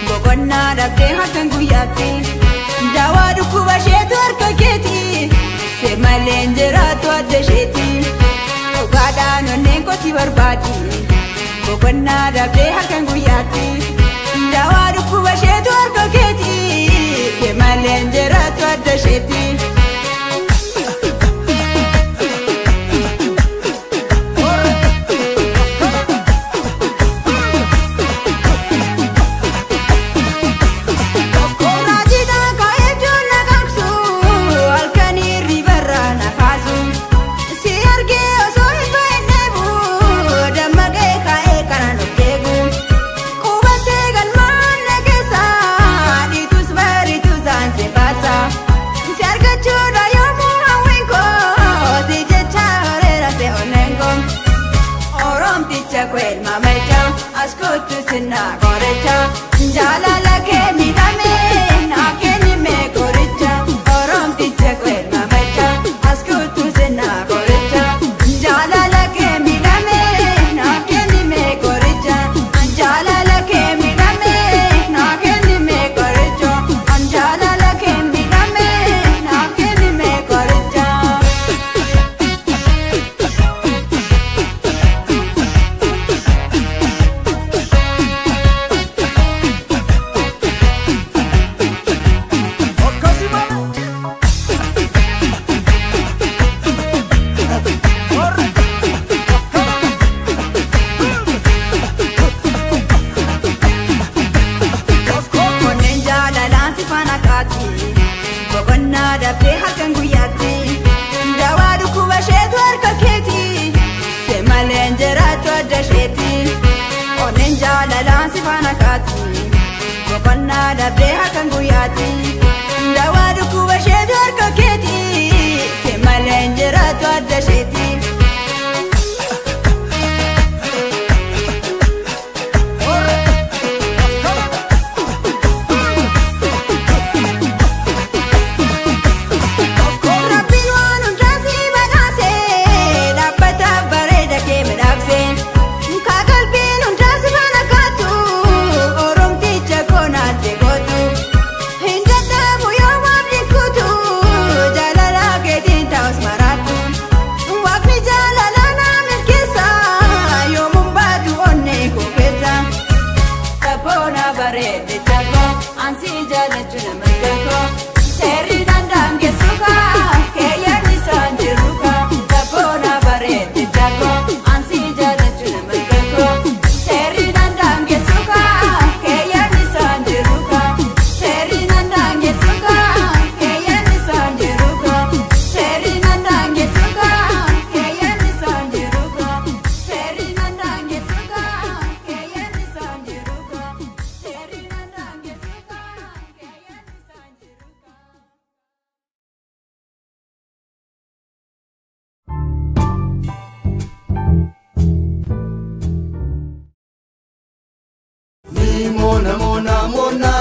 Bokonna dhabde halkan guyyaatti Dawaa dhukkuba isheetu harka keeti Se malee hin jiraatu adda isheeti Dhugaadhaan onneen koo si barbaadi Bokonna dhabde halkan guyyaatti Dawaa dhukkuba isheetu harka keeti Se malee hin jiraatu adda isheeti Ascoltu sinna gorecha Jalala ke midame Na ke nime gorecha Orom tiche kwel mamecha Ascoltu sinna gorecha Jalala ke midame Na ke nime gorecha Jalala ke midame Na ke nime gorecha Jalala ke midame Na ke nime gorecha Bokonna dhabde halkan guyyaatti Dawaa dhukkuba isheetu harka keeti Se malee hin jiraatu adda isheeti Onneen jaalalaan si faana kaati Bokonna dhabde halkan guyyaatti Dawaa dhukkuba isheetu harka keeti Se malee hin jiraatu adda isheeti Mona, mona, mona.